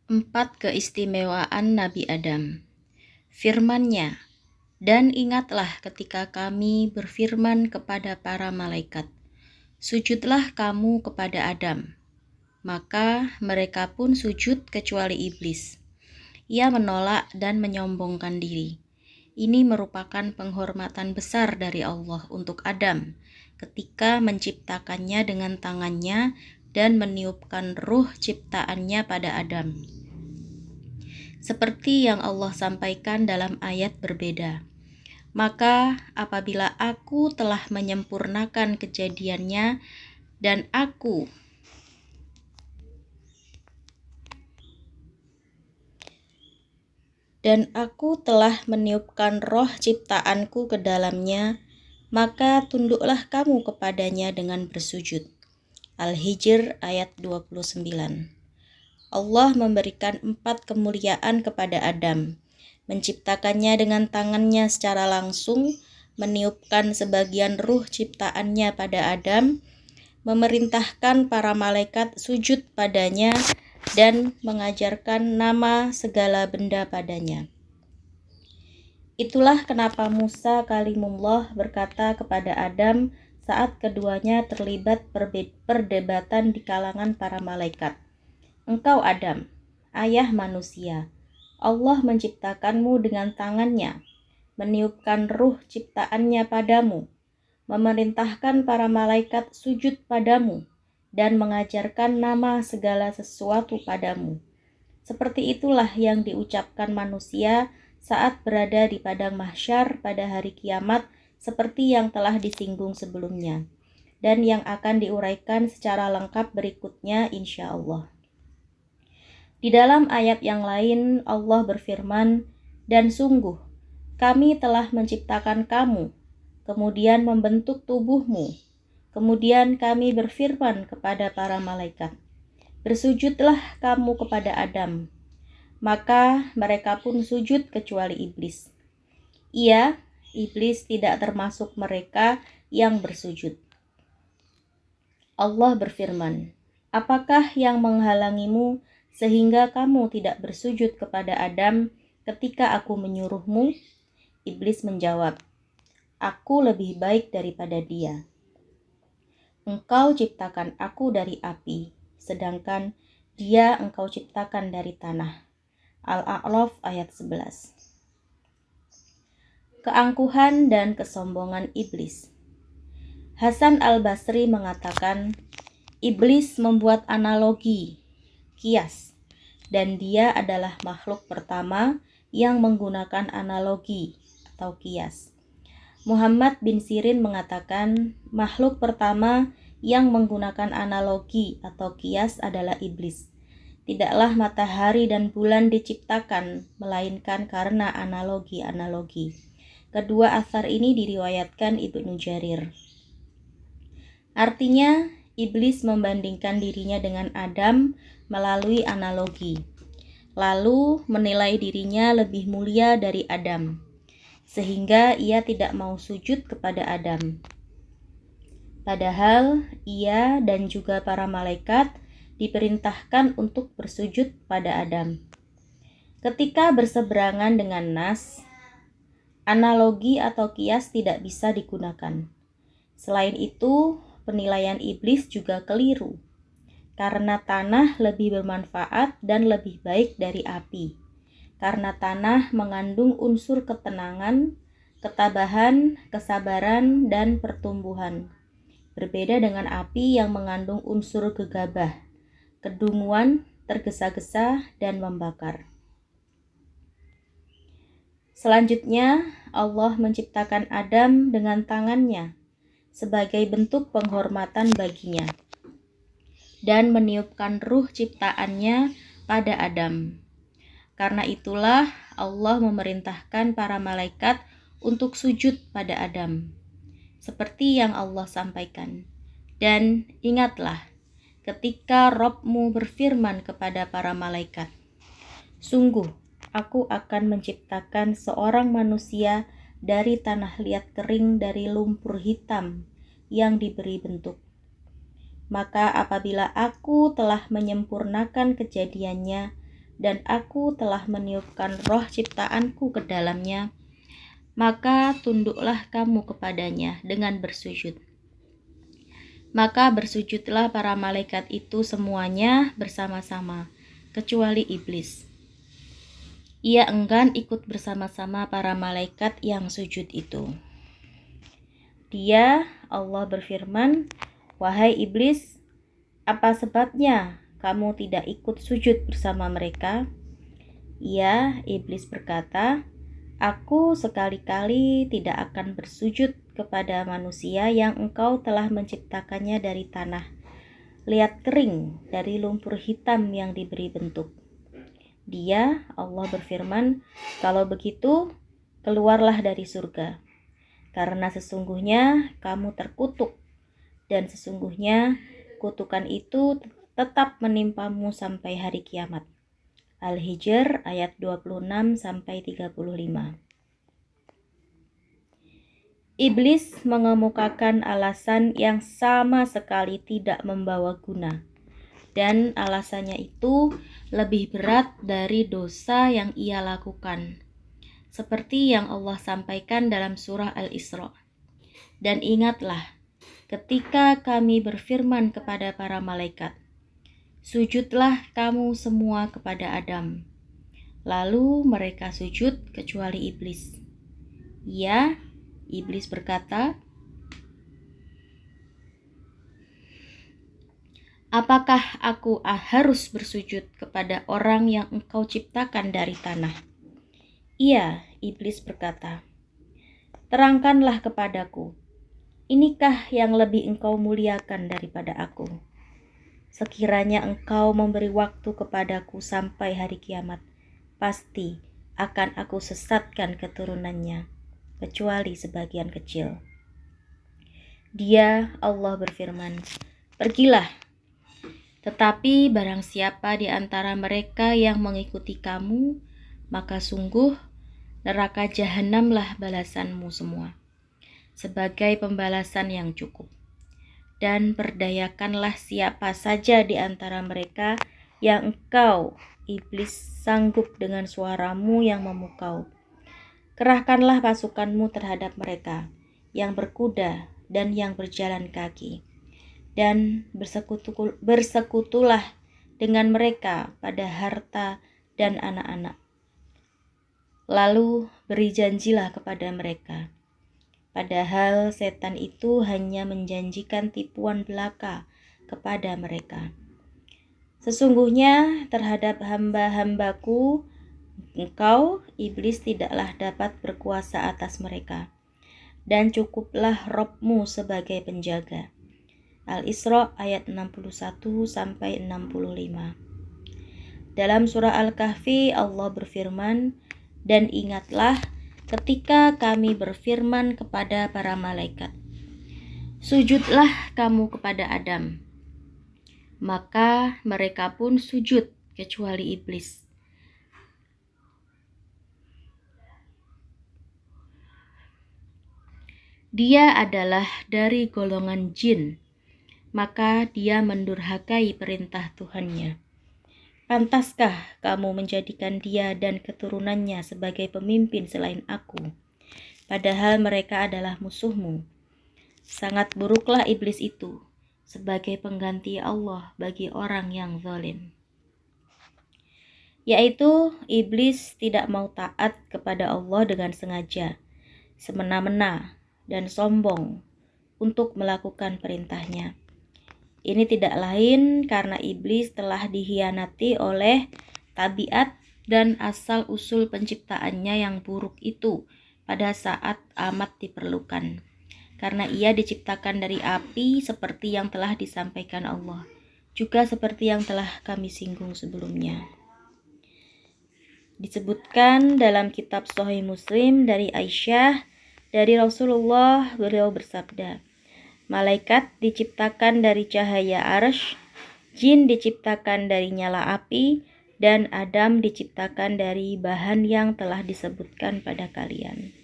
4 keistimewaan Nabi Adam. Firman-Nya, dan ingatlah ketika kami berfirman kepada para malaikat, sujudlah kamu kepada Adam. Maka mereka pun sujud kecuali iblis. Ia menolak dan menyombongkan diri. Ini merupakan penghormatan besar dari Allah untuk Adam ketika menciptakannya dengan tangannya dan meniupkan ruh ciptaannya pada Adam. Seperti yang Allah sampaikan dalam ayat berbeda. Maka apabila aku telah menyempurnakan kejadiannya dan aku telah meniupkan roh ciptaanku ke dalamnya, maka tunduklah kamu kepadanya dengan bersujud. Al-Hijr ayat 29. Allah memberikan 4 kemuliaan kepada Adam, menciptakannya dengan tangannya secara langsung, meniupkan sebagian ruh ciptaannya pada Adam, memerintahkan para malaikat sujud padanya, dan mengajarkan nama segala benda padanya. Itulah kenapa Musa kalimullah berkata kepada Adam saat keduanya terlibat perdebatan di kalangan para malaikat, "Engkau Adam, ayah manusia, Allah menciptakanmu dengan tangannya, meniupkan ruh ciptaannya padamu, memerintahkan para malaikat sujud padamu, dan mengajarkan nama segala sesuatu padamu. Seperti itulah yang diucapkan manusia saat berada di padang mahsyar pada hari kiamat, seperti yang telah disinggung sebelumnya, dan yang akan diuraikan secara lengkap berikutnya insya Allah. Di dalam ayat yang lain Allah berfirman, dan sungguh kami telah menciptakan kamu, kemudian membentuk tubuhmu. Kemudian kami berfirman kepada para malaikat, bersujudlah kamu kepada Adam. Maka mereka pun sujud kecuali iblis. Iblis tidak termasuk mereka yang bersujud. Allah berfirman, apakah yang menghalangimu sehingga kamu tidak bersujud kepada Adam ketika aku menyuruhmu? Iblis menjawab, aku lebih baik daripada dia. Engkau ciptakan aku dari api, sedangkan dia engkau ciptakan dari tanah. Al-A'raf ayat 11. Keangkuhan dan kesombongan iblis. Hasan al-Basri mengatakan, iblis membuat analogi, kias, dan dia adalah makhluk pertama yang menggunakan analogi atau kias. Muhammad bin Sirin mengatakan, makhluk pertama yang menggunakan analogi atau kias adalah iblis. Tidaklah matahari dan bulan diciptakan, melainkan karena analogi-analogi. Kedua atsar ini diriwayatkan Ibnu Jarir. Artinya, iblis membandingkan dirinya dengan Adam melalui analogi, lalu menilai dirinya lebih mulia dari Adam, sehingga ia tidak mau sujud kepada Adam. Padahal ia dan juga para malaikat diperintahkan untuk bersujud pada Adam. Ketika berseberangan dengan nas, analogi atau kias tidak bisa digunakan. Selain itu, penilaian iblis juga keliru, karena tanah lebih bermanfaat dan lebih baik dari api. Karena tanah mengandung unsur ketenangan, ketabahan, kesabaran, dan pertumbuhan. Berbeda dengan api yang mengandung unsur gegabah, kedunguan, tergesa-gesa, dan membakar. Selanjutnya, Allah menciptakan Adam dengan tangannya sebagai bentuk penghormatan baginya dan meniupkan ruh ciptaannya pada Adam. Karena itulah Allah memerintahkan para malaikat untuk sujud pada Adam, seperti yang Allah sampaikan. Dan ingatlah ketika Rabb-mu berfirman kepada para malaikat, sungguh aku akan menciptakan seorang manusia dari tanah liat kering dari lumpur hitam yang diberi bentuk. Maka apabila aku telah menyempurnakan kejadiannya, dan aku telah meniupkan roh ciptaanku ke dalamnya, maka tunduklah kamu kepadanya dengan bersujud. Maka bersujudlah para malaikat itu semuanya bersama-sama, kecuali iblis. Ia enggan ikut bersama-sama para malaikat yang sujud itu. Allah berfirman, "Wahai iblis, apa sebabnya kamu tidak ikut sujud bersama mereka?" Iblis berkata, "Aku sekali-kali tidak akan bersujud kepada manusia yang engkau telah menciptakannya dari tanah, liat kering dari lumpur hitam yang diberi bentuk." Allah berfirman, "Kalau begitu, keluarlah dari surga, karena sesungguhnya kamu terkutuk, dan sesungguhnya kutukan itu tetap menimpamu sampai hari kiamat." Al-Hijr ayat 26-35. Iblis mengemukakan alasan yang sama sekali tidak membawa guna, dan alasannya itu lebih berat dari dosa yang ia lakukan, seperti yang Allah sampaikan dalam surah Al-Isra. "Dan ingatlah ketika kami berfirman kepada para malaikat, sujudlah kamu semua kepada Adam. Lalu mereka sujud kecuali iblis." Iblis berkata, "Apakah aku harus bersujud kepada orang yang engkau ciptakan dari tanah?" Iblis berkata, "Terangkanlah kepadaku, inikah yang lebih engkau muliakan daripada aku? Sekiranya engkau memberi waktu kepadaku sampai hari kiamat, pasti akan aku sesatkan keturunannya, kecuali sebagian kecil." Allah berfirman, "Pergilah, tetapi barang siapa di antara mereka yang mengikuti kamu, maka sungguh neraka jahanamlah balasanmu semua, sebagai pembalasan yang cukup. Dan perdayakanlah siapa saja di antara mereka yang engkau, iblis, sanggup dengan suaramu yang memukau. Kerahkanlah pasukanmu terhadap mereka, yang berkuda dan yang berjalan kaki, dan bersekutulah dengan mereka pada harta dan anak-anak. Lalu beri janjilah kepada mereka, padahal setan itu hanya menjanjikan tipuan belaka kepada mereka. Sesungguhnya terhadap hamba-hambaku, engkau, iblis, tidaklah dapat berkuasa atas mereka, dan cukuplah Robmu sebagai penjaga." Al-Isra ayat 61-65. Dalam surah Al-Kahfi Allah berfirman, "Dan ingatlah ketika kami berfirman kepada para malaikat, sujudlah kamu kepada Adam. Maka mereka pun sujud kecuali iblis. Dia adalah dari golongan jin, maka dia mendurhakai perintah Tuhannya. Pantaskah kamu menjadikan dia dan keturunannya sebagai pemimpin selain aku, padahal mereka adalah musuhmu? Sangat buruklah iblis itu sebagai pengganti Allah bagi orang yang zalim." Yaitu iblis tidak mau taat kepada Allah dengan sengaja, semena-mena, dan sombong untuk melakukan perintahnya. Ini tidak lain karena iblis telah dikhianati oleh tabiat dan asal-usul penciptaannya yang buruk itu pada saat amat diperlukan. Karena ia diciptakan dari api seperti yang telah disampaikan Allah, juga seperti yang telah kami singgung sebelumnya. Disebutkan dalam kitab Sahih Muslim dari Aisyah, dari Rasulullah, beliau bersabda, "Malaikat diciptakan dari cahaya arsy, jin diciptakan dari nyala api, dan Adam diciptakan dari bahan yang telah disebutkan pada kalian."